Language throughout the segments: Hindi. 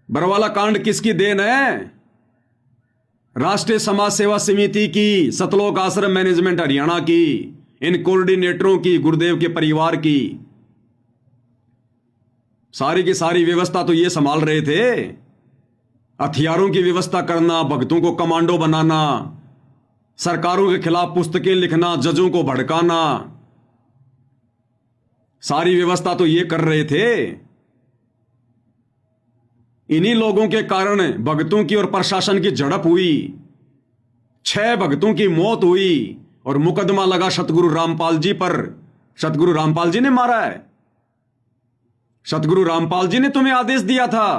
बरवाला कांड किसकी देन है? राष्ट्रीय समाज सेवा समिति की, सतलोक आश्रम मैनेजमेंट हरियाणा की, इन कोऑर्डिनेटरों की, गुरुदेव के परिवार की। सारी की सारी व्यवस्था तो ये संभाल रहे थे। हथियारों की व्यवस्था करना, भक्तों को कमांडो बनाना, सरकारों के खिलाफ पुस्तकें लिखना, जजों को भड़काना, सारी व्यवस्था तो ये कर रहे थे। इन्हीं लोगों के कारण भक्तों की और प्रशासन की झड़प हुई, 6 भक्तों की मौत हुई और मुकदमा लगा सतगुरु रामपाल जी पर। सतगुरु रामपाल जी ने मारा है। सतगुरु रामपाल जी ने तुम्हें आदेश दिया था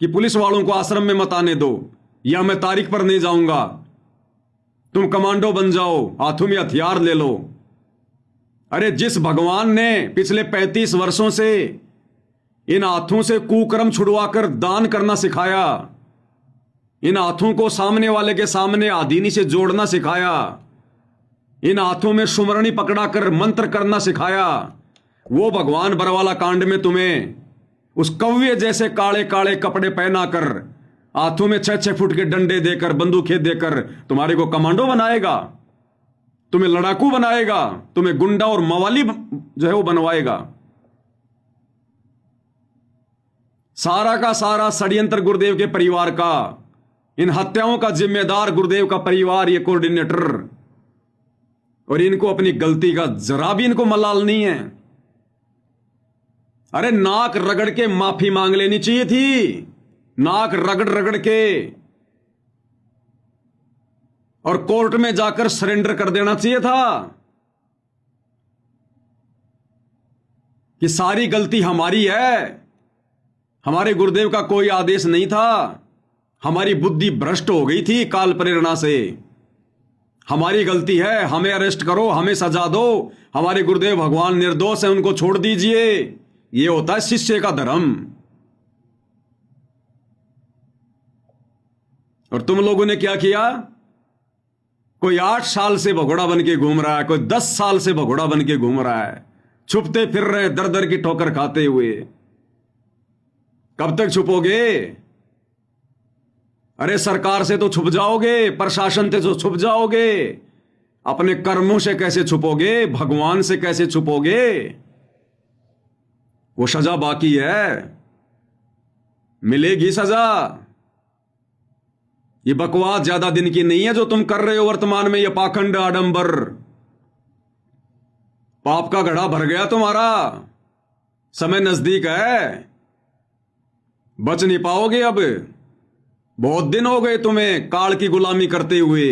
कि पुलिस वालों को आश्रम में मत आने दो, या मैं तारीख पर नहीं जाऊंगा, तुम कमांडो बन जाओ, हाथों में हथियार ले लो। अरे जिस भगवान ने पिछले 35 वर्षों से इन हाथों से कुकर्म छुड़वाकर दान करना सिखाया, इन हाथों को सामने वाले के सामने आदीनी से जोड़ना सिखाया, इन हाथों में सुमरणी पकड़ाकर मंत्र करना सिखाया, वो भगवान बरवाला कांड में तुम्हें उस कौवे जैसे काले काले कपड़े पहनाकर, हाथों में 6-6 फुट के डंडे देकर, बंदूकें देकर तुम्हारे को कमांडो बनाएगा, तुम्हें लड़ाकू बनाएगा, तुम्हें गुंडा और मवाली जो है वो बनवाएगा। सारा का सारा षड्यंत्र गुरुदेव के परिवार का, इन हत्याओं का जिम्मेदार गुरुदेव का परिवार, ये कोऑर्डिनेटर। और इनको अपनी गलती का जरा भी इनको मलाल नहीं है। अरे नाक रगड़ के माफी मांग लेनी चाहिए थी, नाक रगड़ रगड़ के, और कोर्ट में जाकर सरेंडर कर देना चाहिए था कि सारी गलती हमारी है, हमारे गुरुदेव का कोई आदेश नहीं था, हमारी बुद्धि भ्रष्ट हो गई थी काल प्रेरणा से, हमारी गलती है, हमें अरेस्ट करो, हमें सजा दो, हमारे गुरुदेव भगवान निर्दोष है, उनको छोड़ दीजिए। यह होता है शिष्य का धर्म। और तुम लोगों ने क्या किया? कोई 8 साल से भगोड़ा बन के घूम रहा है, कोई 10 साल से भगोड़ा बन के घूम रहा है, छुपते फिर रहे, दर दर की ठोकर खाते हुए। कब तक छुपोगे? अरे सरकार से तो छुप जाओगे, प्रशासन से तो छुप जाओगे, अपने कर्मों से कैसे छुपोगे? भगवान से कैसे छुपोगे? वो सजा बाकी है, मिलेगी सजा। ये बकवास ज्यादा दिन की नहीं है जो तुम कर रहे हो वर्तमान में, ये पाखंड आडंबर। पाप का घड़ा भर गया तुम्हारा, समय नजदीक है, बच नहीं पाओगे अब। बहुत दिन हो गए तुम्हें काल की गुलामी करते हुए,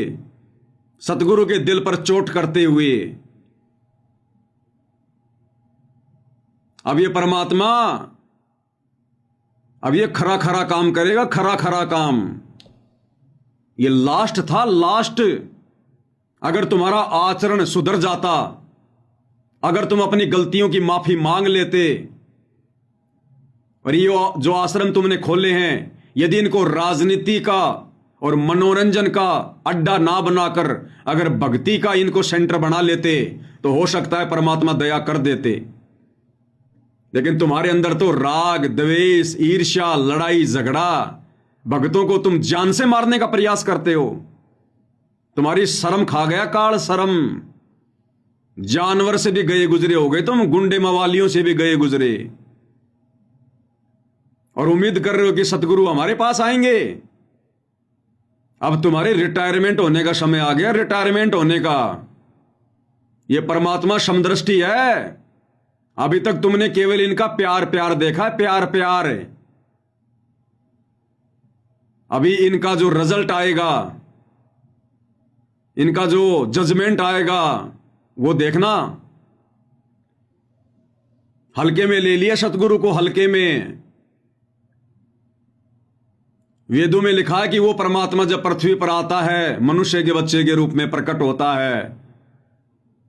सतगुरु के दिल पर चोट करते हुए। अब ये परमात्मा, अब ये खरा खरा काम करेगा, खरा खरा काम। ये लास्ट था, लास्ट। अगर तुम्हारा आचरण सुधर जाता, अगर तुम अपनी गलतियों की माफी मांग लेते, और ये जो आश्रम तुमने खोले हैं, यदि इनको राजनीति का और मनोरंजन का अड्डा ना बनाकर अगर भक्ति का इनको सेंटर बना लेते, तो हो सकता है परमात्मा दया कर देते। लेकिन तुम्हारे अंदर तो राग, द्वेष, ईर्ष्या, लड़ाई झगड़ा, भक्तों को तुम जान से मारने का प्रयास करते हो। तुम्हारी शर्म खा गया काल, शर्म। जानवर से भी गए गुजरे हो गए तुम, गुंडे मवालियों से भी गए गुजरे, और उम्मीद कर रहे हो कि सतगुरु हमारे पास आएंगे। अब तुम्हारे रिटायरमेंट होने का समय आ गया, रिटायरमेंट होने का। यह परमात्मा समदृष्टि है। अभी तक तुमने केवल इनका प्यार प्यार देखा है, प्यार प्यार। अभी इनका जो रिजल्ट आएगा, इनका जो जजमेंट आएगा, वो देखना। हल्के में ले लिया सतगुरु को, हल्के में। वेदों में लिखा है कि वो परमात्मा जब पृथ्वी पर आता है, मनुष्य के बच्चे के रूप में प्रकट होता है,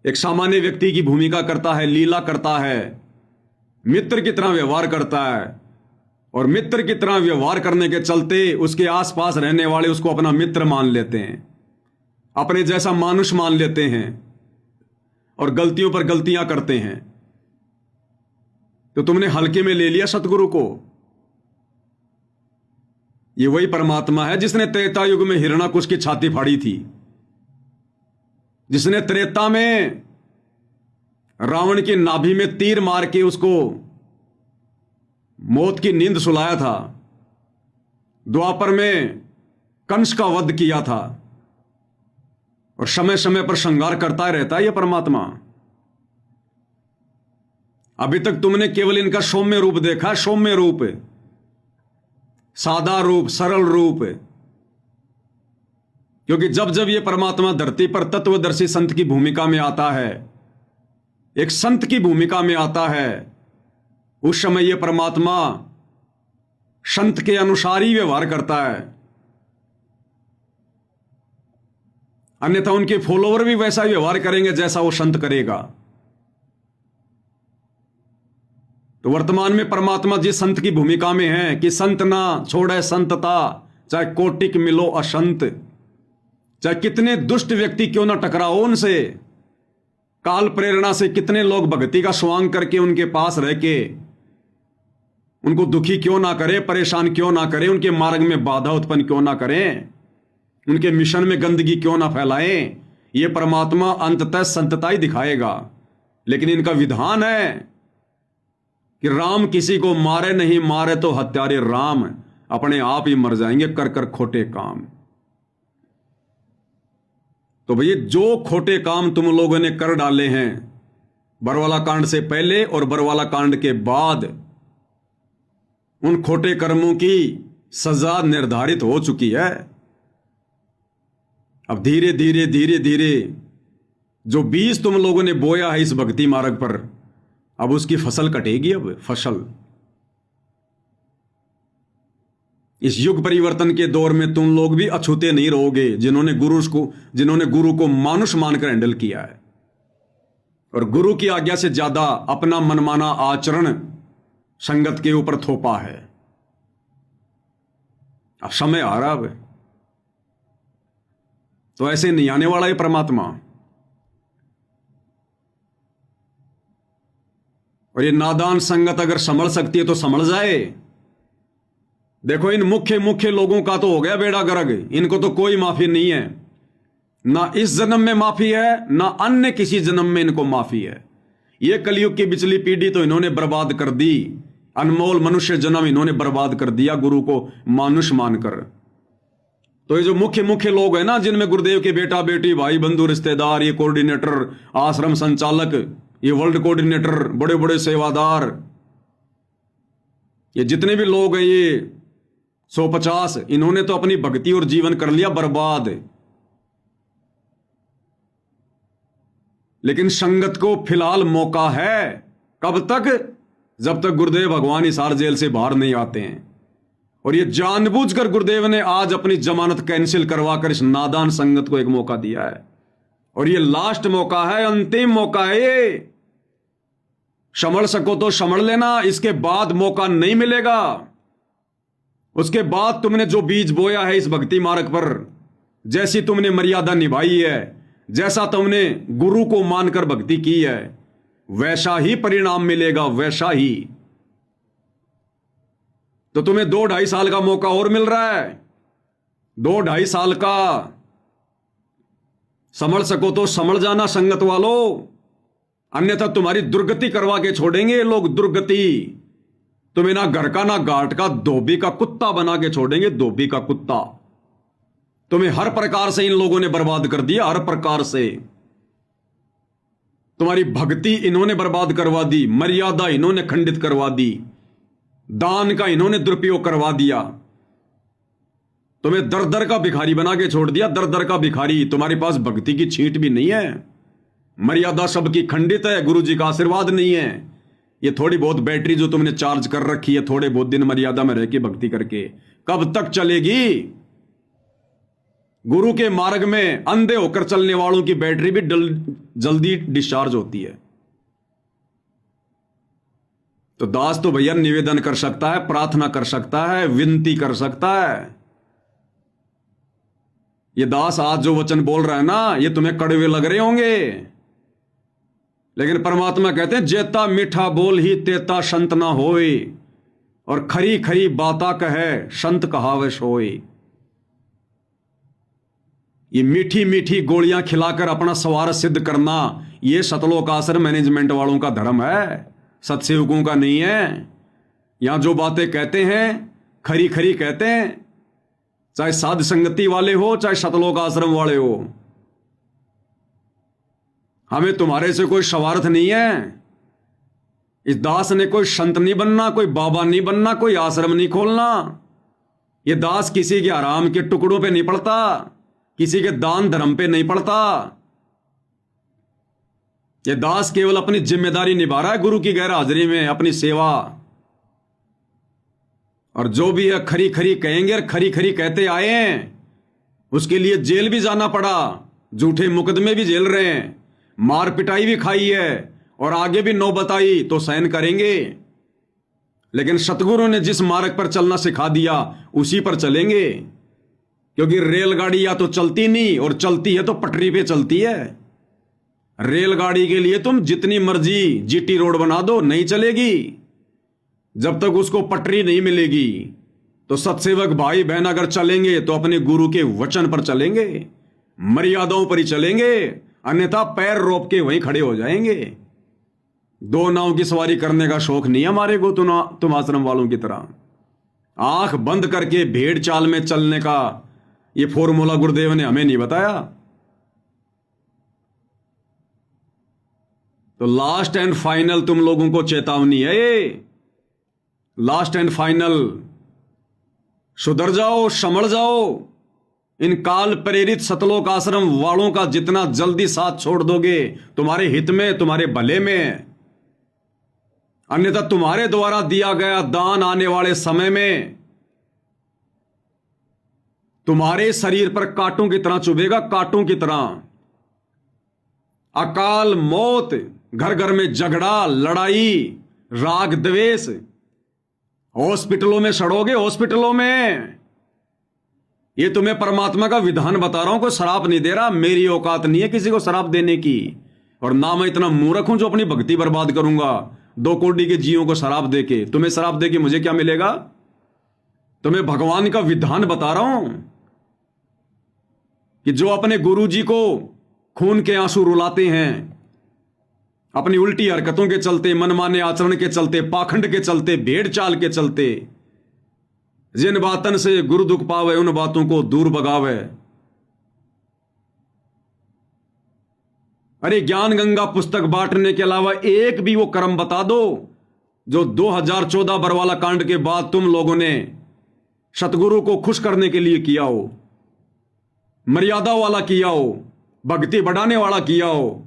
एक सामान्य व्यक्ति की भूमिका करता है, लीला करता है, मित्र की तरह व्यवहार करता है। और मित्र की तरह व्यवहार करने के चलते उसके आसपास रहने वाले उसको अपना मित्र मान लेते हैं, अपने जैसा मानुष मान लेते हैं, और गलतियों पर गलतियां करते हैं। तो तुमने हल्के में ले लिया सतगुरु को। ये वही परमात्मा है जिसने त्रेता युग में हिरण्याकुश की छाती फाड़ी थी, जिसने त्रेता में रावण की नाभि में तीर मार के उसको मौत की नींद सुलाया था, द्वापर में कंस का वध किया था, और समय समय पर श्रृंगार करता रहता है यह परमात्मा। अभी तक तुमने केवल इनका सौम्य रूप देखा, सौम्य रूप, सादा रूप, सरल रूप। क्योंकि जब जब यह परमात्मा धरती पर तत्वदर्शी संत की भूमिका में आता है, एक संत की भूमिका में आता है, उस समय यह परमात्मा संत के अनुसार ही व्यवहार करता है। अन्यथा उनके फॉलोवर भी वैसा ही व्यवहार करेंगे जैसा वो संत करेगा। तो वर्तमान में परमात्मा जिस संत की भूमिका में है कि संत ना छोड़े संतता, चाहे कोटिक मिलो असंत, चाहे कितने दुष्ट व्यक्ति क्यों ना टकराओ उनसे, काल प्रेरणा से कितने लोग भक्ति का स्वांग करके उनके पास रह के उनको दुखी क्यों ना करे, परेशान क्यों ना करे, उनके मार्ग में बाधा उत्पन्न क्यों ना करें, उनके मिशन में गंदगी क्यों ना फैलाएं, ये परमात्मा अंततः संतता ही दिखाएगा। लेकिन इनका विधान है कि राम किसी को मारे नहीं, मारे तो हत्यारे राम, अपने आप ही मर जाएंगे कर कर खोटे काम। तो भैया जो खोटे काम तुम लोगों ने कर डाले हैं बरवाला कांड से पहले और बरवाला कांड के बाद, उन खोटे कर्मों की सजा निर्धारित हो चुकी है। अब धीरे धीरे धीरे धीरे जो बीज तुम लोगों ने बोया है इस भक्ति मार्ग पर, अब उसकी फसल कटेगी। अब फसल इस युग परिवर्तन के दौर में तुम लोग भी अछूते नहीं रहोगे, जिन्होंने गुरु को मानुष मानकर हैंडल किया है और गुरु की आज्ञा से ज्यादा अपना मनमाना आचरण संगत के ऊपर थोपा है। अब समय आ रहा है, तो ऐसे नहीं आने वाला है परमात्मा। और ये नादान संगत अगर संभल सकती है तो संभल जाए। देखो इन मुख्य मुख्य लोगों का तो हो गया बेड़ा गर्क, इनको तो कोई माफी नहीं है, ना इस जन्म में माफी है ना अन्य किसी जन्म में इनको माफी है। ये कलयुग की बिचली पीढ़ी तो इन्होंने बर्बाद कर दी, अनमोल मनुष्य जन्म इन्होंने बर्बाद कर दिया गुरु को मानुष मानकर। तो ये जो मुख्य मुख्य लोग हैं ना, जिनमें गुरुदेव के बेटा बेटी भाई बंधु रिश्तेदार, ये कोऑर्डिनेटर, आश्रम संचालक, ये वर्ल्ड कोऑर्डिनेटर, बड़े बड़े सेवादार, ये जितने भी लोग हैं, ये 150, इन्होंने तो अपनी भक्ति और जीवन कर लिया बर्बाद। लेकिन संगत को फिलहाल मौका है, कब तक? जब तक गुरुदेव भगवान हिसार जेल से बाहर नहीं आते हैं। और ये जानबूझकर गुरुदेव ने आज अपनी जमानत कैंसिल करवाकर इस नादान संगत को एक मौका दिया है, और ये लास्ट मौका है, अंतिम मौका है ये। संभल सको तो संभल लेना, इसके बाद मौका नहीं मिलेगा। उसके बाद तुमने जो बीज बोया है इस भक्ति मार्ग पर, जैसी तुमने मर्यादा निभाई है, जैसा तुमने गुरु को मानकर भक्ति की है, वैसा ही परिणाम मिलेगा, वैसा ही। तो तुम्हें 2-2.5 साल का मौका और मिल रहा है, 2-2.5 साल का। संभल सको तो संभल जाना संगत वालों, अन्यथा तुम्हारी दुर्गति करवा के छोड़ेंगे ये लोग, दुर्गति। तुम्हें ना घर का ना घाट का, धोबी का कुत्ता बना के छोड़ेंगे, धोबी का कुत्ता। तुम्हें हर प्रकार से इन लोगों ने बर्बाद कर दिया, हर प्रकार से। तुम्हारी भक्ति इन्होंने बर्बाद करवा दी, मर्यादा इन्होंने खंडित करवा दी, दान का इन्होंने दुरुपयोग करवा दिया, तुम्हें दर दर का भिखारी बना के छोड़ दिया, दर दर का भिखारी। तुम्हारे पास भक्ति की छींट भी नहीं है, मर्यादा सबकी खंडित है, गुरु जी का आशीर्वाद नहीं है। ये थोड़ी बहुत बैटरी जो तुमने चार्ज कर रखी है, थोड़े बहुत दिन मर्यादा में रह के भक्ति करके, कब तक चलेगी? गुरु के मार्ग में अंधे होकर चलने वालों की बैटरी भी जल्दी डिस्चार्ज होती है। तो दास तो भैया निवेदन कर सकता है, प्रार्थना कर सकता है, विनती कर सकता है। ये दास आज जो वचन बोल रहा है ना, ये तुम्हें कड़वे लग रहे होंगे, लेकिन परमात्मा कहते हैं जेता मीठा बोल ही तेता संत ना होए। और खरी खरी बाता कहे संत कहावे सोए। ये मीठी मीठी गोलियां खिलाकर अपना स्वार्थ सिद्ध करना, ये सतलोक आश्रम मैनेजमेंट वालों का धर्म है, सत्सेवकों का नहीं है। यहां जो बातें कहते हैं खरी खरी कहते हैं, चाहे साध संगति वाले हो चाहे सतलोक आश्रम वाले हो। हमें तुम्हारे से कोई स्वार्थ नहीं है। इस दास ने कोई संत नहीं बनना, कोई बाबा नहीं बनना, कोई आश्रम नहीं खोलना। ये दास किसी के आराम के टुकड़ों पे नहीं पड़ता, किसी के दान धर्म पे नहीं पड़ता। ये दास केवल अपनी जिम्मेदारी निभा रहा है गुरु की गैर हाजिरी में, अपनी सेवा। और जो भी है खरी खरी कहेंगे और खरी खरी कहते आए हैं, उसके लिए जेल भी जाना पड़ा, झूठे मुकदमे भी झेल रहे हैं, मार पिटाई भी खाई है, और आगे भी नौबत आई तो सहन करेंगे। लेकिन सतगुरु ने जिस मार्ग पर चलना सिखा दिया उसी पर चलेंगे, क्योंकि रेलगाड़ी या तो चलती नहीं, और चलती है तो पटरी पे चलती है। रेलगाड़ी के लिए तुम जितनी मर्जी जीटी रोड बना दो, नहीं चलेगी जब तक उसको पटरी नहीं मिलेगी। तो सत्सेवक भाई बहन अगर चलेंगे तो अपने गुरु के वचन पर चलेंगे, मर्यादाओं पर ही चलेंगे, अन्यथा पैर रोप के वहीं खड़े हो जाएंगे। दो नाव की सवारी करने का शौक नहीं हमारे को, तुम आश्रम वालों की तरह आंख बंद करके भेड़ चाल में चलने का ये फॉर्मूला गुरुदेव ने हमें नहीं बताया। तो लास्ट एंड फाइनल तुम लोगों को चेतावनी है, ये लास्ट एंड फाइनल। सुधर जाओ, संभल जाओ। इन काल प्रेरित सतलोक आश्रम वालों का जितना जल्दी साथ छोड़ दोगे तुम्हारे हित में, तुम्हारे भले में। अन्यथा तुम्हारे द्वारा दिया गया दान आने वाले समय में तुम्हारे शरीर पर कांटों की तरह चुभेगा, कांटों की तरह। अकाल मौत, घर घर में झगड़ा, लड़ाई, राग द्वेष, हॉस्पिटलों में सड़ोगे, हॉस्पिटलों में। ये तुम्हें परमात्मा का विधान बता रहा हूं, कोई शराब नहीं दे रहा। मेरी औकात नहीं है किसी को शराब देने की, और ना मैं इतना मूर्ख हूं जो अपनी भक्ति बर्बाद करूंगा 2 कोटि के जीवों को शराब देके। तुम्हें शराब देके मुझे क्या मिलेगा? तुम्हें भगवान का विधान बता रहा हूं कि जो अपने गुरु जी को खून के आंसू रुलाते हैं, अपनी उल्टी हरकतों के चलते, मनमाने आचरण के चलते, पाखंड के चलते, भेड़ चाल के चलते, जिन बातन से गुरु दुख पावे उन बातों को दूर भगावे। अरे ज्ञान गंगा पुस्तक बांटने के अलावा एक भी वो कर्म बता दो जो 2014 बरवाला कांड के बाद तुम लोगों ने सतगुरु को खुश करने के लिए किया हो, मर्यादा वाला किया हो, भक्ति बढ़ाने वाला किया हो।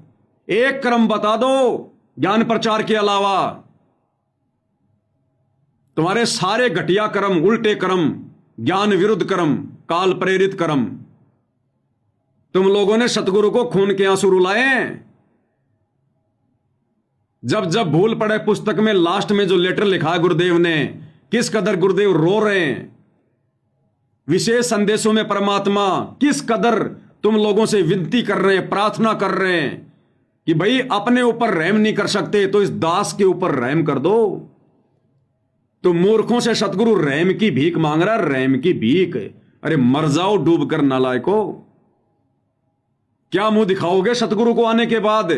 एक कर्म बता दो ज्ञान प्रचार के अलावा। तुम्हारे सारे घटिया कर्म, उल्टे कर्म, ज्ञान विरुद्ध कर्म, काल प्रेरित कर्म, तुम लोगों ने सतगुरु को खून के आंसू रुलाए। जब जब भूल पड़े पुस्तक में लास्ट में जो लेटर लिखा है गुरुदेव ने, किस कदर गुरुदेव रो रहे हैं। विशेष संदेशों में परमात्मा किस कदर तुम लोगों से विनती कर रहे हैं, प्रार्थना कर रहे हैं कि भाई अपने ऊपर रहम नहीं कर सकते तो इस दास के ऊपर रहम कर दो। तो मूर्खों से सतगुरु रहम की भीख मांग रहा है, रहम की भीख। अरे मर जाओ डूब कर नालायको। क्या मुंह दिखाओगे सतगुरु को आने के बाद?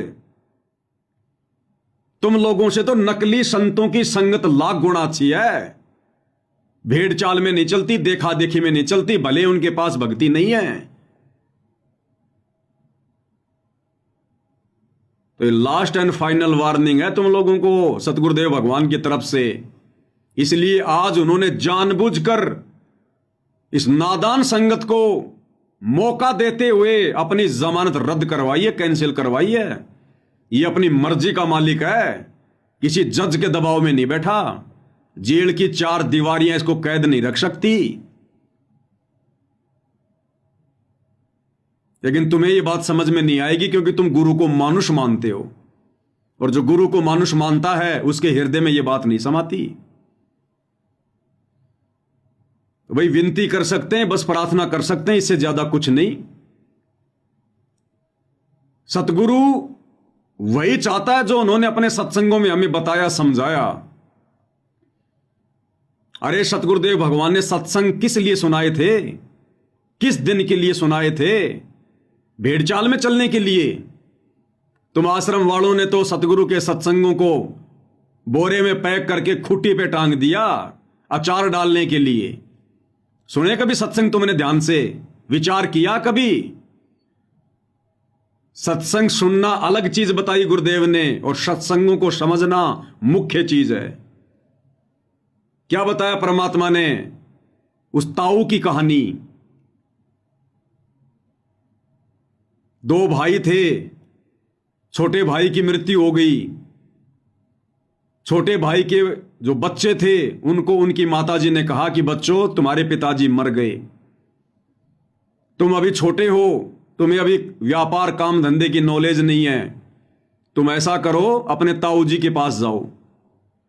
तुम लोगों से तो नकली संतों की संगत लाख गुना अच्छी है। भेड़ चाल में नहीं चलती, देखा देखी में नहीं चलती, भले उनके पास भक्ति नहीं है। तो ये लास्ट एंड फाइनल वार्निंग है तुम लोगों को सतगुरुदेव भगवान की तरफ से। इसलिए आज उन्होंने जानबूझकर इस नादान संगत को मौका देते हुए अपनी जमानत रद्द करवाई है, कैंसिल करवाई है। ये अपनी मर्जी का मालिक है, किसी जज के दबाव में नहीं बैठा। जेल की 4 दीवारियां इसको कैद नहीं रख सकती। लेकिन तुम्हें यह बात समझ में नहीं आएगी क्योंकि तुम गुरु को मानुष मानते हो, और जो गुरु को मानुष मानता है उसके हृदय में यह बात नहीं समाती। तो भाई विनती कर सकते हैं, बस प्रार्थना कर सकते हैं, इससे ज्यादा कुछ नहीं। सतगुरु वही चाहता है जो उन्होंने अपने सत्संगों में हमें बताया, समझाया। अरे सतगुरुदेव भगवान ने सत्संग किस लिए सुनाए थे? किस दिन के लिए सुनाए थे? भेड़चाल में चलने के लिए? तुम आश्रम वालों ने तो सतगुरु के सत्संगों को बोरे में पैक करके खूंटी पे टांग दिया अचार डालने के लिए। सुने कभी सत्संग? तुमने ध्यान से विचार किया कभी? सत्संग सुनना अलग चीज बताई गुरुदेव ने, और सत्संगों को समझना मुख्य चीज है। क्या बताया परमात्मा ने? उस ताऊ की कहानी। दो भाई थे, छोटे भाई की मृत्यु हो गई। छोटे भाई के जो बच्चे थे उनको उनकी माताजी ने कहा कि बच्चों, तुम्हारे पिताजी मर गए, तुम अभी छोटे हो, तुम्हें अभी व्यापार काम धंधे की नॉलेज नहीं है, तुम ऐसा करो अपने ताऊ जी के पास जाओ,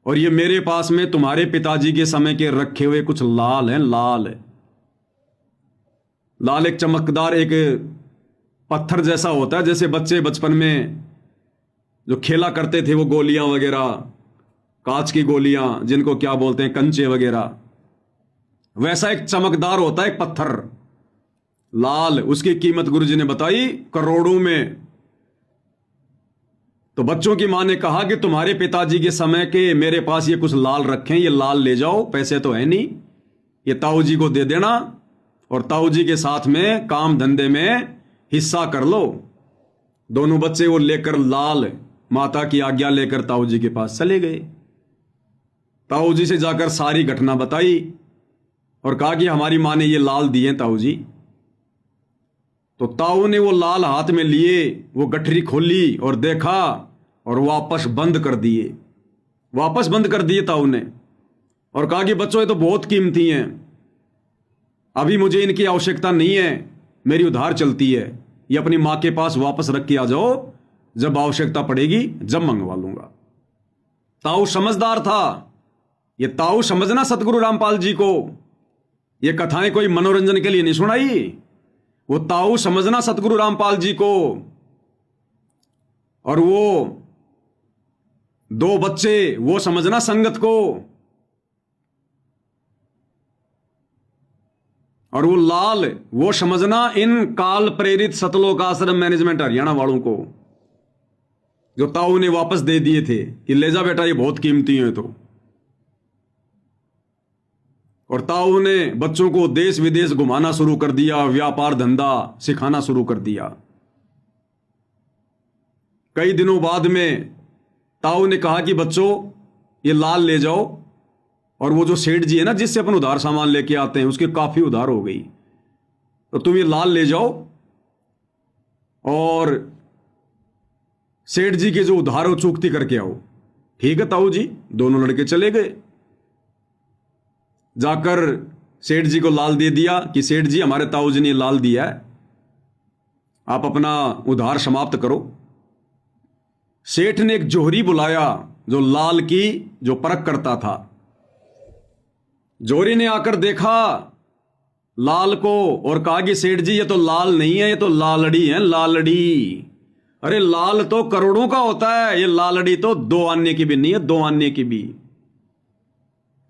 और ये मेरे पास में तुम्हारे पिताजी के समय के रखे हुए कुछ लाल हैं। लाल लाल एक चमकदार एक पत्थर जैसा होता है, जैसे बच्चे बचपन में जो खेला करते थे, वो गोलियां वगैरह, कांच की गोलियां जिनको क्या बोलते हैं, कंचे वगैरह, वैसा एक चमकदार होता है एक पत्थर लाल। उसकी कीमत गुरुजी ने बताई करोड़ों में। तो बच्चों की मां ने कहा कि तुम्हारे पिताजी के समय के मेरे पास ये कुछ लाल रखे हैं, ये लाल ले जाओ, पैसे तो है नहीं, ये ताऊ जी को दे देना और ताऊ जी के साथ में काम धंधे में हिस्सा कर लो। दोनों बच्चे वो लेकर लाल, माता की आज्ञा लेकर ताऊ जी के पास चले गए। ताऊ जी से जाकर सारी घटना बताई और कहा कि हमारी मां ने ये लाल दिए ताऊ जी। तो ताऊ ने वो लाल हाथ में लिए, वो गठरी खोली और देखा और वापस बंद कर दिए। वापस बंद कर दिए ताऊ ने और कहा कि बच्चों, ये तो बहुत कीमती हैं, अभी मुझे इनकी आवश्यकता नहीं है, मेरी उधार चलती है, ये अपनी मां के पास वापस रख के आ जाओ, जब आवश्यकता पड़ेगी जब मंगवा लूंगा। ताऊ समझदार था। ये ताऊ समझना सतगुरु रामपाल जी को, ये कथाएं कोई मनोरंजन के लिए नहीं सुनाई, वो ताऊ समझना सतगुरु रामपाल जी को। और वो दो बच्चे वो समझना संगत को, और वो लाल वो समझना इन काल प्रेरित सतलोक आश्रम मैनेजमेंट हरियाणा वालों को, जो ताऊ ने वापस दे दिए थे कि ले जा बेटा, ये बहुत कीमती है। तो और ताऊ ने बच्चों को देश विदेश घुमाना शुरू कर दिया, व्यापार धंधा सिखाना शुरू कर दिया। कई दिनों बाद में ताऊ ने कहा कि बच्चों, ये लाल ले जाओ, और वो जो सेठ जी है ना जिससे अपन उधार सामान लेके आते हैं, उसके काफी उधार हो गई, तो तुम ये लाल ले जाओ और सेठ जी के जो उधार हो चुकती करके आओ। ठीक है ताऊ जी। दोनों लड़के चले गए, जाकर सेठ जी को लाल दे दिया कि सेठ जी, हमारे ताऊ जी ने लाल दिया है, आप अपना उधार समाप्त करो। सेठ ने एक जोहरी बुलाया जो लाल की जो परख करता था। जोहरी ने आकर देखा लाल को और कहा कि सेठ जी, ये तो लाल नहीं है, ये तो लालड़ी है, लालड़ी। अरे लाल तो करोड़ों का होता है, ये लालड़ी तो 2 आने की भी नहीं है, 2 आने की भी।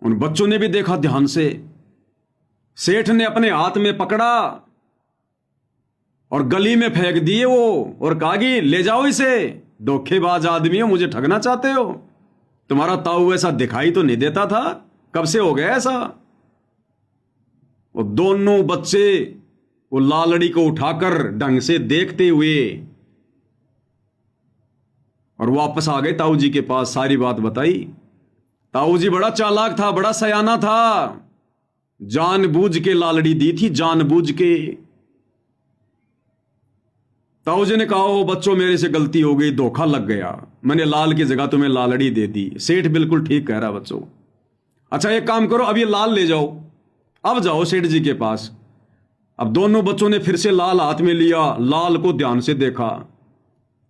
उन बच्चों ने भी देखा ध्यान से। सेठ ने अपने हाथ में पकड़ा और गली में फेंक दिए वो, और कहा कि ले जाओ इसे, धोखेबाज आदमी हो, मुझे ठगना चाहते हो, तुम्हारा ताऊ ऐसा दिखाई तो नहीं देता था, कब से हो गया ऐसा। वो दोनों बच्चे वो लालड़ी को उठाकर ढंग से देखते हुए और वापस आ गए ताऊ जी के पास, सारी बात बताई। ताऊ जी बड़ा चालाक था, बड़ा सयाना था, जानबूझ के लालड़ी दी थी, जानबूझ के। ताऊ जी ने कहा, ओ बच्चों, मेरे से गलती हो गई, धोखा लग गया, मैंने लाल की जगह तुम्हें लालड़ी दे दी। सेठ बिल्कुल ठीक कह रहा बच्चों। अच्छा एक काम करो, अब ये लाल ले जाओ, अब जाओ सेठ जी के पास। अब दोनों बच्चों ने फिर से लाल हाथ में लिया, लाल को ध्यान से देखा।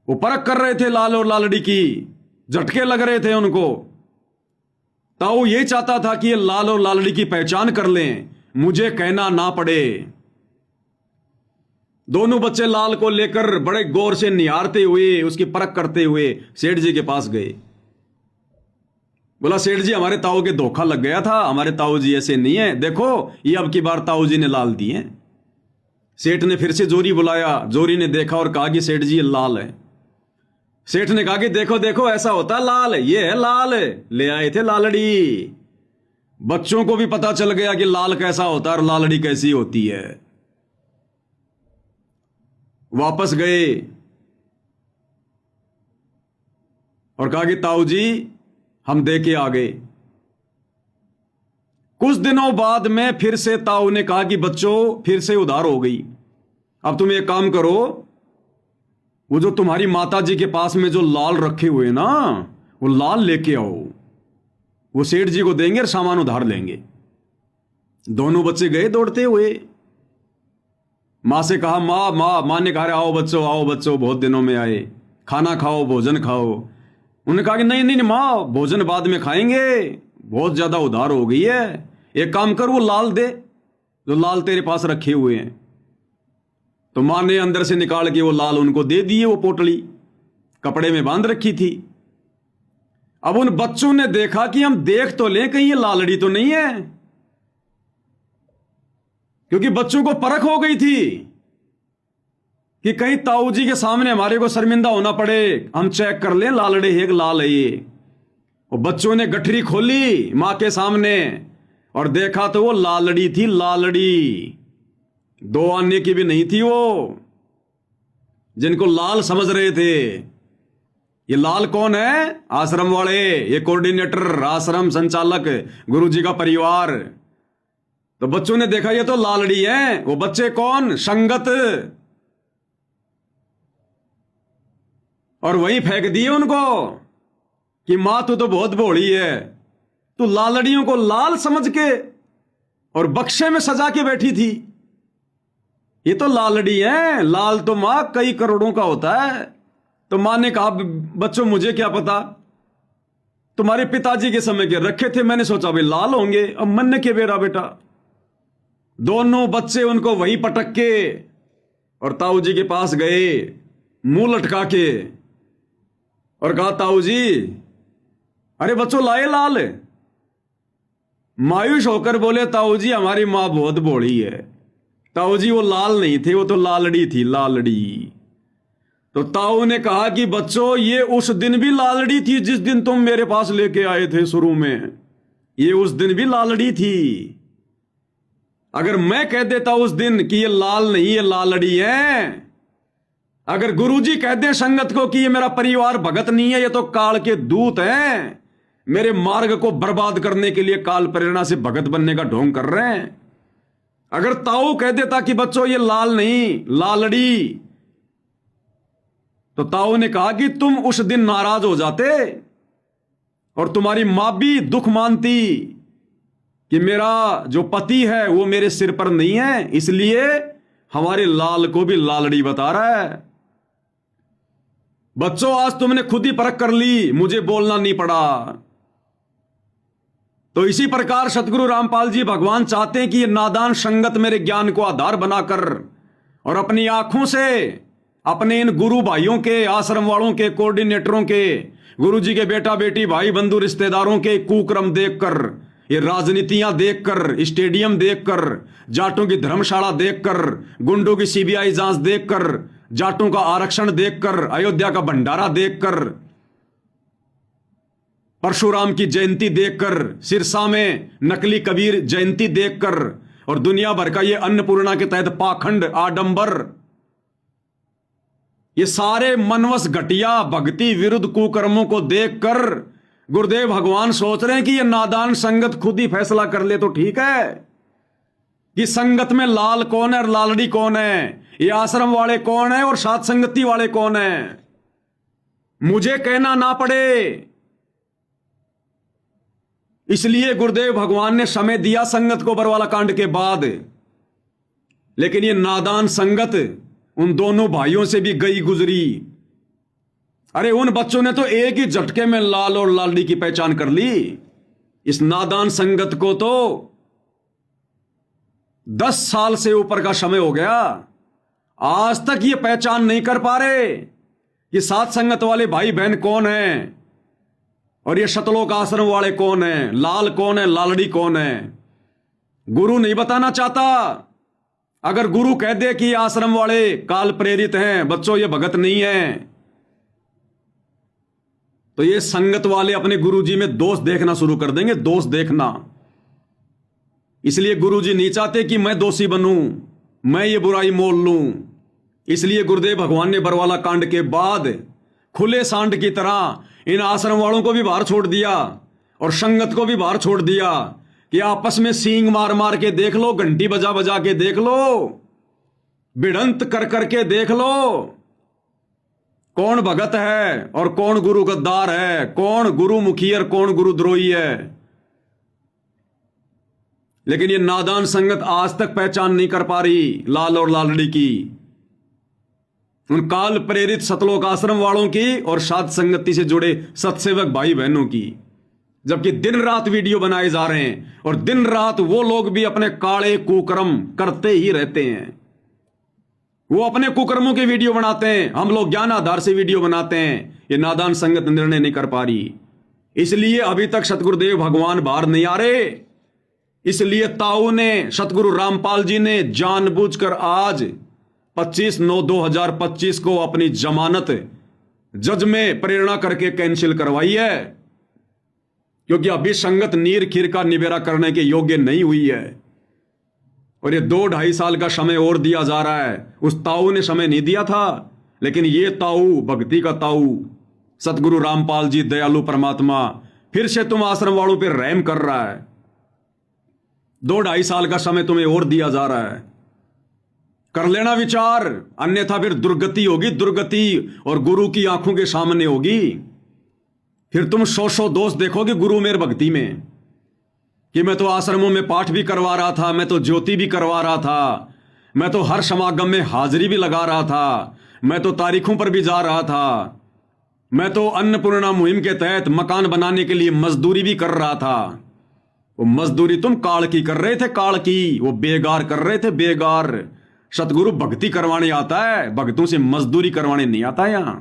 वो परख कर रहे थे लाल और लालड़ी की, झटके लग रहे थे उनको। ताऊ ये चाहता था कि ये लाल और लालड़ी की पहचान कर लें, मुझे कहना ना पड़े। दोनों बच्चे लाल को लेकर बड़े गौर से निहारते हुए, उसकी परख करते हुए सेठ जी के पास गए। बोला सेठ जी हमारे ताऊ के धोखा लग गया था, हमारे ताऊ जी ऐसे नहीं है, देखो ये अब की बार ताऊ जी ने लाल दिए। सेठ ने फिर से जोरी बुलाया, जोरी ने देखा और कहा कि सेठ जी ये लाल है। सेठ ने कहा कि देखो देखो ऐसा होता लाल, ये है लाल, ले आए थे लालड़ी। बच्चों को भी पता चल गया कि लाल कैसा होता है और लालड़ी कैसी होती है। वापस गए और कहा कि ताऊ जी हम दे के आ गए। कुछ दिनों बाद में फिर से ताऊ ने कहा कि बच्चों फिर से उधार हो गई, अब तुम एक काम करो, वो जो तुम्हारी माता जी के पास में जो लाल रखे हुए ना वो लाल लेके आओ, वो सेठ जी को देंगे और सामान उधार लेंगे। दोनों बच्चे गए दौड़ते हुए, मां से कहा मां मां मां ने कहा आओ बच्चों बहुत दिनों में आए, खाना खाओ भोजन खाओ। उन्होंने कहा कि नहीं नहीं मां भोजन बाद में खाएंगे, बहुत ज्यादा उधार हो गई है, एक काम कर वो लाल दे जो लाल तेरे पास रखे हुए हैं। तो मां ने अंदर से निकाल के वो लाल उनको दे दिए, वो पोटली कपड़े में बांध रखी थी। अब उन बच्चों ने देखा कि हम देख तो लें कहीं ये लालड़ी तो नहीं है, क्योंकि बच्चों को परख हो गई थी कि कहीं ताऊ जी के सामने हमारे को शर्मिंदा होना पड़े, हम चेक कर लें लालड़ी है कि लाल है ये। और बच्चों ने गठरी खोली मां के सामने और देखा तो वो लालड़ी थी, लालड़ी, दो आने की भी नहीं थी। वो जिनको लाल समझ रहे थे, ये लाल कौन है? आश्रम वाले, ये कोऑर्डिनेटर, आश्रम संचालक, गुरुजी का परिवार। तो बच्चों ने देखा ये तो लालड़ी है। वो बच्चे कौन? संगत, और वहीं फेंक दिए उनको कि मां तू तो बहुत भोली है, तू लालड़ियों को लाल समझ के और बक्से में सजा के बैठी थी। ये तो लालड़ी है, लाल तो मां कई करोड़ों का होता है। तो मां ने कहा बच्चों मुझे क्या पता, तुम्हारे पिताजी के समय के रखे थे, मैंने सोचा भाई लाल होंगे, अब मन के बेरा बेटा। दोनों बच्चे उनको वहीं पटक के और ताऊ जी के पास गए मुंह लटका के और कहा ताऊ जी अरे बच्चों लाए लाल। मायूस होकर बोले ताऊ जी हमारी मां बहुत भोली है। ताऊ जी वो लाल नहीं थे, वो तो लालड़ी थी, लालड़ी। तो ताऊ ने कहा कि बच्चों ये उस दिन भी लालड़ी थी जिस दिन तुम मेरे पास लेके आए थे शुरू में, ये उस दिन भी लालड़ी थी। अगर मैं कह देता उस दिन कि ये लाल नहीं ये लालड़ी है, अगर गुरुजी कह दे संगत को कि ये मेरा परिवार भगत नहीं है, ये तो काल के दूत हैं, मेरे मार्ग को बर्बाद करने के लिए काल प्रेरणा से भगत बनने का ढोंग कर रहे हैं। अगर ताऊ कह देता कि बच्चों ये लाल नहीं लालड़ी, तो ताऊ ने कहा कि तुम उस दिन नाराज हो जाते और तुम्हारी मां भी दुख मानती कि मेरा जो पति है वो मेरे सिर पर नहीं है, इसलिए हमारे लाल को भी लालड़ी बता रहा है। बच्चों आज तुमने खुद ही परख कर ली, मुझे बोलना नहीं पड़ा। तो इसी प्रकार सतगुरु रामपाल जी भगवान चाहते हैं कि ये नादान संगत मेरे ज्ञान को आधार बनाकर और अपनी आंखों से अपने इन गुरु भाइयों के, आश्रम वालों के, कोऑर्डिनेटरों के, गुरु जी के बेटा बेटी भाई बंधु रिश्तेदारों के कुक्रम देखकर, ये राजनीतियां देखकर, स्टेडियम देखकर, जाटों की धर्मशाला देखकर, गुंडों की सीबीआई जांच देखकर, जाटों का आरक्षण देखकर, अयोध्या का भंडारा देखकर, परशुराम की जयंती देखकर, सिरसा में नकली कबीर जयंती देखकर, और दुनिया भर का ये अन्नपूर्णा के तहत पाखंड आडंबर, ये सारे मनवस घटिया भक्ति विरुद्ध कुकर्मों को देखकर गुरुदेव भगवान सोच रहे हैं कि ये नादान संगत खुद ही फैसला कर ले तो ठीक है कि संगत में लाल कौन है और लालड़ी कौन है, ये आश्रम वाले कौन है और साथ संगति वाले कौन है, मुझे कहना ना पड़े। इसलिए गुरुदेव भगवान ने समय दिया संगत को बरवाला कांड के बाद, लेकिन ये नादान संगत उन दोनों भाइयों से भी गई गुजरी। अरे उन बच्चों ने तो एक ही झटके में लाल और लालड़ी की पहचान कर ली। इस नादान संगत को तो 10 साल से ऊपर का समय हो गया, आज तक ये पहचान नहीं कर पा रहे कि साथ संगत वाले भाई बहन कौन है। और ये शतलोक आश्रम वाले कौन है, लाल कौन है, लालड़ी कौन है, गुरु नहीं बताना चाहता। अगर गुरु कह दे कि आश्रम वाले काल प्रेरित हैं, बच्चों ये भगत नहीं है, तो ये संगत वाले अपने गुरुजी में दोष देखना शुरू कर देंगे, दोष देखना। इसलिए गुरुजी नहीं चाहते कि मैं दोषी बनूं, मैं ये बुराई मोल लूं। इसलिए गुरुदेव भगवान ने बरवाला कांड के बाद खुले सांड की तरह इन आश्रम वालों को भी बाहर छोड़ दिया और संगत को भी बाहर छोड़ दिया कि आपस में सींग मार मार के देख लो, घंटी बजा बजा के देख लो, भिड़ंत कर करके देख लो, कौन भगत है और कौन गुरु गद्दार है, कौन गुरु मुखी और कौन गुरु द्रोही है। लेकिन ये नादान संगत आज तक पहचान नहीं कर पा रही लाल और लालड़ी की, उन काल प्रेरित सतलोक आश्रम वालों की और साध संगति से जुड़े सत्सेवक भाई बहनों की। जबकि दिन रात वीडियो बनाए जा रहे हैं और दिन रात वो लोग भी अपने काले कुकर्म करते ही रहते हैं। वो अपने कुकर्मों के वीडियो बनाते हैं, हम लोग ज्ञान आधार से वीडियो बनाते हैं। ये नादान संगत निर्णय नहीं कर पा रही, इसलिए अभी तक सतगुरुदेव भगवान बाहर नहीं आ रहे। इसलिए ताऊ ने, सतगुरु रामपाल जी ने जानबूझकर आज 25/9/2025 को अपनी जमानत जज में प्रेरणा करके कैंसिल करवाई है, क्योंकि अभी संगत नीर खीर का निबेरा करने के योग्य नहीं हुई है। और ये 2-2.5 साल का समय और दिया जा रहा है। उस ताऊ ने समय नहीं दिया था, लेकिन ये ताऊ, भक्ति का ताऊ सतगुरु रामपाल जी दयालु परमात्मा फिर से तुम आश्रम वालों पर रहम कर रहा है। 2-2.5 साल का समय तुम्हें और दिया जा रहा है, कर लेना विचार, अन्यथा फिर दुर्गति होगी, दुर्गति और गुरु की आंखों के सामने होगी। फिर तुम 100 दोष देखोगे गुरु मेर भक्ति में कि मैं तो आश्रमों में पाठ भी करवा रहा था, मैं तो ज्योति भी करवा रहा था, मैं तो हर समागम में हाजिरी भी लगा रहा था, मैं तो तारीखों पर भी जा रहा था, मैं तो अन्नपूर्णा मुहिम के तहत मकान बनाने के लिए मजदूरी भी कर रहा था। वो मजदूरी तुम काल की कर रहे थे, काल की, वो बेगार कर रहे थे, बेगार। सतगुरु भक्ति करवाने आता है, भक्तों से मजदूरी करवाने नहीं आता यहां।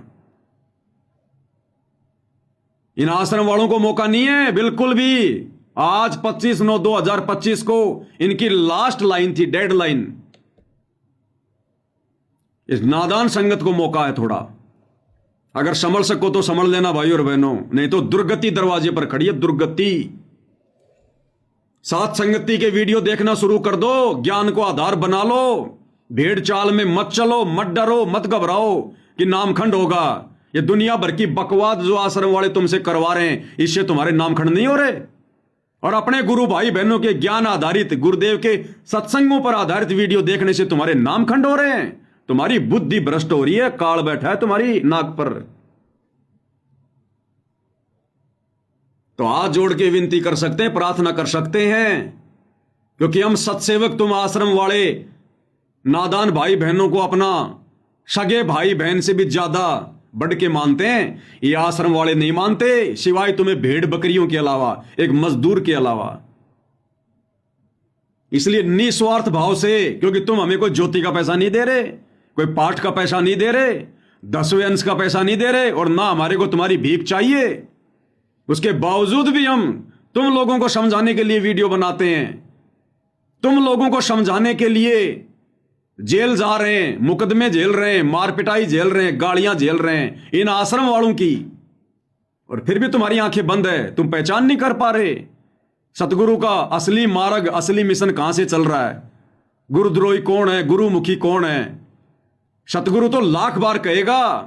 इन आश्रम वालों को मौका नहीं है बिल्कुल भी। आज 25/9/2025 को इनकी लास्ट लाइन थी, डेडलाइन। इस नादान संगत को मौका है थोड़ा, अगर संभल सको तो संभल लेना भाई और बहनों, नहीं तो दुर्गति दरवाजे पर खड़ी है, दुर्गति। साथ संगति के वीडियो देखना शुरू कर दो, ज्ञान को आधार बना लो, भेड़ चाल में मत चलो, मत डरो, मत घबराओ कि नामखंड होगा। ये दुनिया भर की बकवाद जो आश्रम वाले तुमसे करवा रहे हैं, इससे तुम्हारे नामखंड नहीं हो रहे। और अपने गुरु भाई बहनों के ज्ञान आधारित, गुरुदेव के सत्संगों पर आधारित वीडियो देखने से तुम्हारे नामखंड हो रहे हैं। तुम्हारी बुद्धि भ्रष्ट हो रही है, काल बैठा है तुम्हारी नाक पर। तो हाथ जोड़ के विनती कर सकते हैं, प्रार्थना कर सकते हैं, क्योंकि हम सत्सेवक तुम आश्रम वाले नादान भाई बहनों को अपना सगे भाई बहन से भी ज्यादा बढ़ के मानते हैं। ये आश्रम वाले नहीं मानते, सिवाय तुम्हें भेड़ बकरियों के अलावा, एक मजदूर के अलावा। इसलिए निस्वार्थ भाव से, क्योंकि तुम हमें कोई ज्योति का पैसा नहीं दे रहे, कोई पाठ का पैसा नहीं दे रहे, 10वें अंश का पैसा नहीं दे रहे, और ना हमारे को तुम्हारी भीख चाहिए, उसके बावजूद भी हम तुम लोगों को समझाने के लिए वीडियो बनाते हैं, तुम लोगों को समझाने के लिए जेल जा रहे हैं, मुकदमे झेल रहे हैं, मार पिटाई झेल रहे हैं, गालियां झेल रहे हैं इन आश्रम वालों की, और फिर भी तुम्हारी आंखें बंद है, तुम पहचान नहीं कर पा रहे सतगुरु का असली मार्ग, असली मिशन कहां से चल रहा है। गुरुद्रोही कौन है, गुरुमुखी कौन है। सतगुरु तो लाख बार कहेगा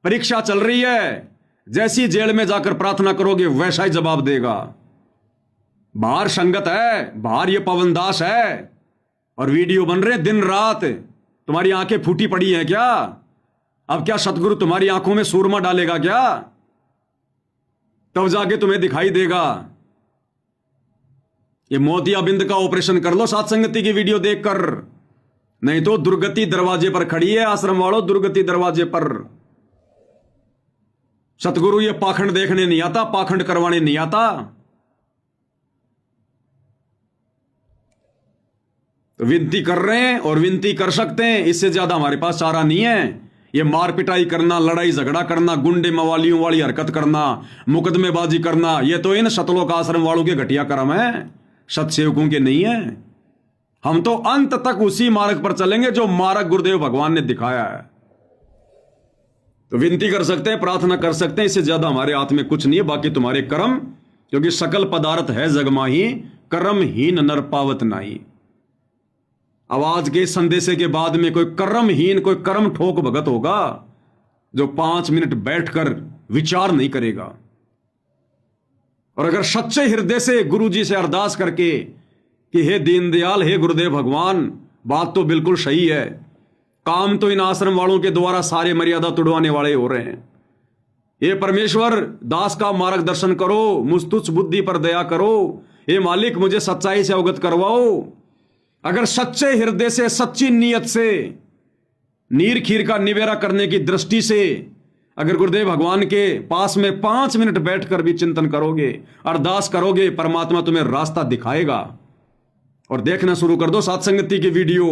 परीक्षा चल रही है, जैसी जेल में जाकर प्रार्थना करोगे वैसा ही जवाब देगा। बाहर संगत है, बाहर ये पवनदास है, और वीडियो बन रहे दिन रात। तुम्हारी आंखें फूटी पड़ी हैं क्या? अब क्या सतगुरु तुम्हारी आंखों में सूरमा डालेगा क्या? तब जाके तुम्हें दिखाई देगा। ये मोतियाबिंद का ऑपरेशन कर लो साथ संगति की वीडियो देखकर, नहीं तो दुर्गति दरवाजे पर खड़ी है आश्रम वालों, दुर्गति दरवाजे पर। सतगुरु ये पाखंड देखने नहीं आता, पाखंड करवाने नहीं आता। तो विनती कर रहे हैं और विनती कर सकते हैं, इससे ज्यादा हमारे पास चारा नहीं है। ये मार पिटाई करना, लड़ाई झगड़ा करना, गुंडे मवालियों वाली हरकत करना, मुकदमेबाजी करना, ये तो इन सतलोक आश्रम वालों के घटिया कर्म है, सतसेवकों के नहीं है। हम तो अंत तक उसी मार्ग पर चलेंगे जो मार्ग गुरुदेव भगवान ने दिखाया है। तो विनती कर सकते हैं, प्रार्थना कर सकते हैं, इससे ज्यादा हमारे हाथ में कुछ नहीं है। बाकी तुम्हारे कर्म, क्योंकि सकल पदार्थ है जगमाही, कर्महीन नर पावत नाही। आवाज के संदेशे के बाद में कोई कर्महीन, कोई कर्म ठोक भगत होगा जो 5 मिनट बैठकर विचार नहीं करेगा। और अगर सच्चे हृदय से गुरु जी से अरदास करके कि हे दीनदयाल, हे गुरुदेव भगवान, बात तो बिल्कुल सही है, काम तो इन आश्रम वालों के द्वारा सारे मर्यादा तुड़वाने वाले हो रहे हैं, ये परमेश्वर दास का मार्गदर्शन करो, मुझ तुच्छ बुद्धि पर दया करो, हे मालिक मुझे सच्चाई से अवगत करवाओ। अगर सच्चे हृदय से, सच्ची नीयत से, नीर खीर का निवेरा करने की दृष्टि से अगर गुरुदेव भगवान के पास में 5 मिनट बैठकर भी चिंतन करोगे, अरदास करोगे, परमात्मा तुम्हें रास्ता दिखाएगा। और देखना शुरू कर दो सत्संगति की वीडियो।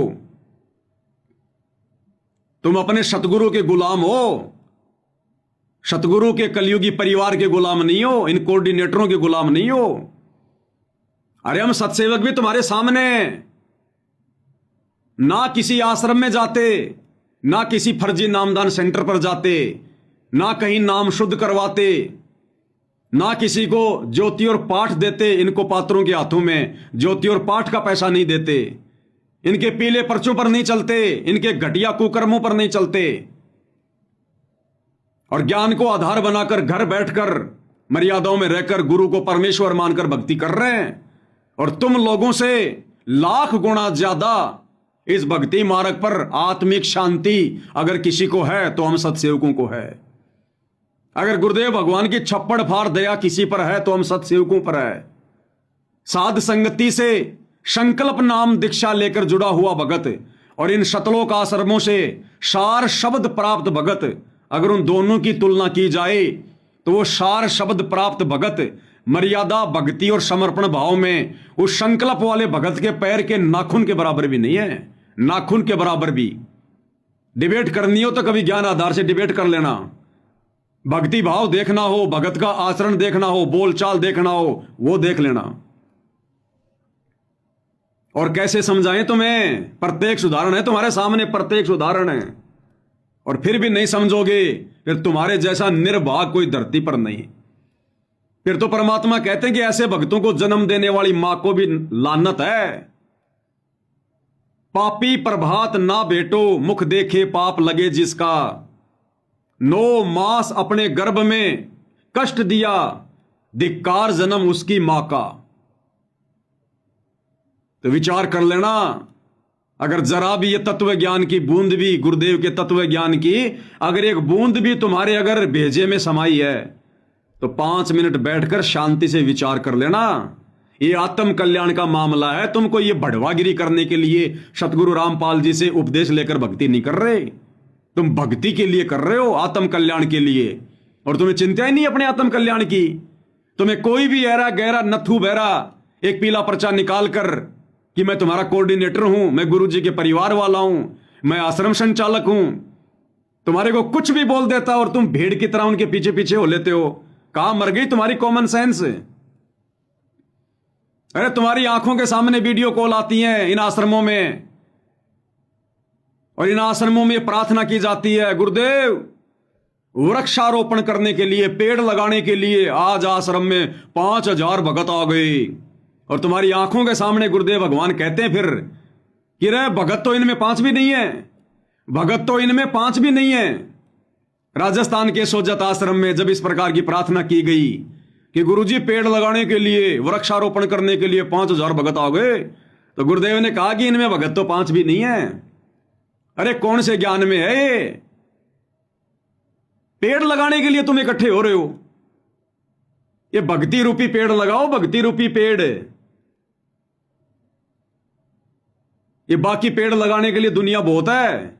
तुम अपने सतगुरु के गुलाम हो, सतगुरु के कलयुगी परिवार के गुलाम नहीं हो, इन कोऑर्डिनेटरों के गुलाम नहीं हो। अरे हम सत्सेवक भी तुम्हारे सामने, ना किसी आश्रम में जाते, ना किसी फर्जी नामदान सेंटर पर जाते, ना कहीं नाम शुद्ध करवाते, ना किसी को ज्योति और पाठ देते। इनको पात्रों के हाथों में ज्योति और पाठ का पैसा नहीं देते, इनके पीले पर्चों पर नहीं चलते, इनके घटिया कुकर्मों पर नहीं चलते, और ज्ञान को आधार बनाकर घर बैठकर मर्यादाओं में रहकर गुरु को परमेश्वर मानकर भक्ति कर रहे हैं। और तुम लोगों से लाख गुना ज्यादा इस भक्ति मार्ग पर आत्मिक शांति अगर किसी को है तो हम सत्सेवकों को है। अगर गुरुदेव भगवान की छप्पड़ फाड़ दया किसी पर है तो हम सत्सेवकों पर है। साध संगति से संकल्प नाम दीक्षा लेकर जुड़ा हुआ भगत और इन शतलोक आश्रमों से सार शब्द प्राप्त भगत, अगर उन दोनों की तुलना की जाए तो वो सार शब्द प्राप्त भगत मर्यादा, भक्ति और समर्पण भाव में उस संकल्प वाले भगत के पैर के नाखून के बराबर भी नहीं है, नाखून के बराबर भी। डिबेट करनी हो तो कभी ज्ञान आधार से डिबेट कर लेना, भक्ति भाव देखना हो, भगत का आचरण देखना हो, बोलचाल देखना हो, वो देख लेना। और कैसे समझाएं तुम्हें, प्रत्येक उदाहरण है तुम्हारे सामने, प्रत्येक उदाहरण है। और फिर भी नहीं समझोगे, फिर तुम्हारे जैसा निर्भाग कोई धरती पर नहीं। फिर तो परमात्मा कहते हैं कि ऐसे भक्तों को जन्म देने वाली मां को भी लानत है। पापी प्रभात ना बेटो, मुख देखे पाप लगे जिसका, 9 मास अपने गर्भ में कष्ट दिया, धिक्कार जन्म उसकी मां का। तो विचार कर लेना, अगर जरा भी ये तत्व ज्ञान की बूंद भी, गुरुदेव के तत्व ज्ञान की अगर एक बूंद भी तुम्हारे अगर भेजे में समाई है तो 5 मिनट बैठकर शांति से विचार कर लेना। ये आत्म कल्याण का मामला है, तुमको ये बढ़वागिरी करने के लिए सतगुरु रामपाल जी से उपदेश लेकर भक्ति नहीं कर रहे, तुम भक्ति के लिए कर रहे हो, आत्म कल्याण के लिए। और तुम्हें चिंता ही नहीं अपने आत्म कल्याण की। तुम्हें कोई भी ऐरा गहरा नथु बहरा एक पीला पर्चा निकाल कर कि मैं तुम्हारा कोऑर्डिनेटर हूं, मैं गुरु जी के परिवार वाला हूं, मैं आश्रम संचालक हूं, तुम्हारे को कुछ भी बोल देता और तुम भेड़ की तरह उनके पीछे पीछे हो लेते हो। कहां मर गई तुम्हारी कॉमन सेंस? अरे तुम्हारी आंखों के सामने वीडियो कॉल आती हैं इन आश्रमों में, और इन आश्रमों में प्रार्थना की जाती है, गुरुदेव वृक्षारोपण करने के लिए, पेड़ लगाने के लिए आज आश्रम में 5000 भगत आ गए। और तुम्हारी आंखों के सामने गुरुदेव भगवान कहते हैं फिर कि रे भगत तो इनमें 5 भी नहीं है, भगत तो इनमें 5 भी नहीं है। राजस्थान के सोजत आश्रम में जब इस प्रकार की प्रार्थना की गई कि गुरुजी पेड़ लगाने के लिए, वृक्षारोपण करने के लिए 5000 भगत आ गए, तो गुरुदेव ने कहा कि इनमें भगत तो 5 भी नहीं है। अरे कौन से ज्ञान में है ये? पेड़ लगाने के लिए तुम इकट्ठे हो रहे हो, ये भक्ति रूपी पेड़ लगाओ, भक्ति रूपी पेड़। ये बाकी पेड़ लगाने के लिए दुनिया बहुत है,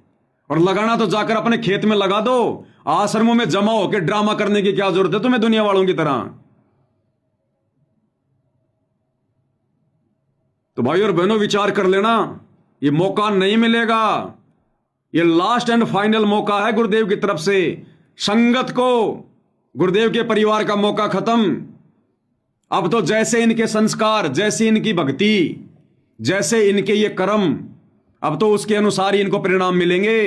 और लगाना तो जाकर अपने खेत में लगा दो। आश्रमों में जमा होकर ड्रामा करने की क्या जरूरत है तुम्हें दुनिया वालों की तरह? तो भाई और बहनों विचार कर लेना, ये मौका नहीं मिलेगा, ये लास्ट एंड फाइनल मौका है गुरुदेव की तरफ से। संगत को, गुरुदेव के परिवार का मौका खत्म। अब तो जैसे इनके संस्कार, जैसी इनकी भक्ति, जैसे इनके ये कर्म, अब तो उसके अनुसार ही इनको परिणाम मिलेंगे।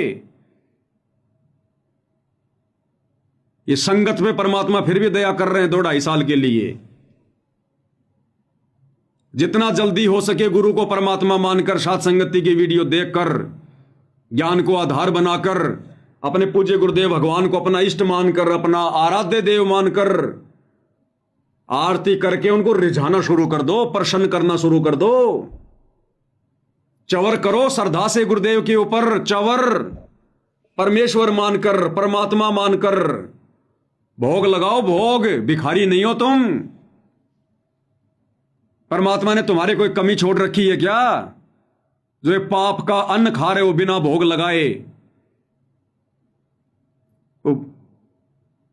ये संगत में परमात्मा फिर भी दया कर रहे हैं 2-2.5 साल के लिए। जितना जल्दी हो सके गुरु को परमात्मा मानकर, साथ संगति की वीडियो देखकर, ज्ञान को आधार बनाकर, अपने पूज्य गुरुदेव भगवान को अपना इष्ट मानकर, अपना आराध्य देव मानकर आरती करके उनको रिझाना शुरू कर दो, प्रसन्न करना शुरू कर दो। चवर करो श्रद्धा से गुरुदेव के ऊपर, चवर परमेश्वर मानकर, परमात्मा मानकर भोग लगाओ, भोग। भिखारी नहीं हो तुम। परमात्मा ने तुम्हारे कोई कमी छोड़ रखी है क्या, जो एक पाप का अन्न खा रहे हो बिना भोग लगाए?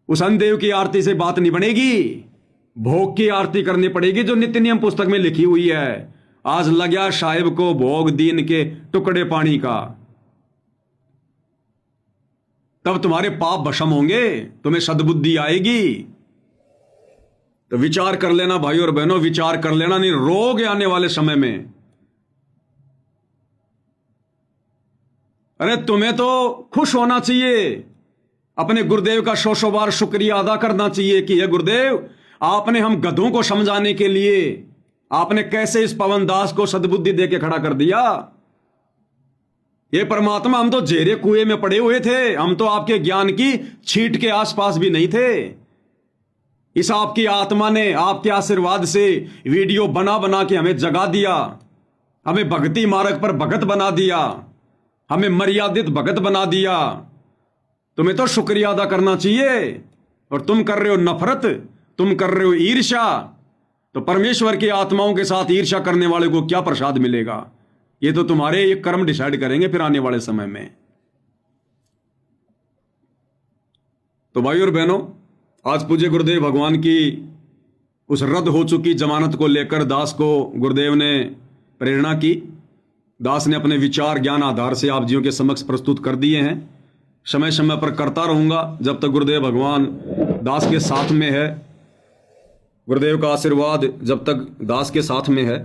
उस अन्नदेव की आरती से बात नहीं बनेगी, भोग की आरती करनी पड़ेगी जो नित्य नियम पुस्तक में लिखी हुई है। आज लग्या साहिब को भोग दीन के टुकड़े पानी का, तब तुम्हारे पाप भस्म होंगे, तुम्हें सद्बुद्धि आएगी। तो विचार कर लेना भाई और बहनों, विचार कर लेना, नहीं रोग आने वाले समय में। अरे तुम्हें तो खुश होना चाहिए, अपने गुरुदेव का 100 बार शुक्रिया अदा करना चाहिए कि हे गुरुदेव, आपने हम गधों को समझाने के लिए आपने कैसे इस पवन दास को सद्बुद्धि दे के खड़ा कर दिया। ये परमात्मा, हम तो जेरे कुएं में पड़े हुए थे, हम तो आपके ज्ञान की छींट के आसपास भी नहीं थे। इस आपकी आत्मा ने आपके आशीर्वाद से वीडियो बना बना के हमें जगा दिया, हमें भक्ति मार्ग पर भगत बना दिया, हमें मर्यादित भगत बना दिया। तुम्हें तो शुक्रिया अदा करना चाहिए, और तुम कर रहे हो नफरत, तुम कर रहे हो ईर्ष्या। तो परमेश्वर की आत्माओं के साथ ईर्ष्या करने वाले को क्या प्रसाद मिलेगा? ये तो तुम्हारे ये कर्म डिसाइड करेंगे फिर आने वाले समय में। तो भाई और बहनों, आज पूज्य गुरुदेव भगवान की उस रद्द हो चुकी जमानत को लेकर दास को गुरुदेव ने प्रेरणा की। दास ने अपने विचार ज्ञान आधार से आप जियों के समक्ष प्रस्तुत कर दिए हैं। समय समय पर करता रहूंगा जब तक गुरुदेव भगवान दास के साथ में है, गुरुदेव का आशीर्वाद जब तक दास के साथ में है।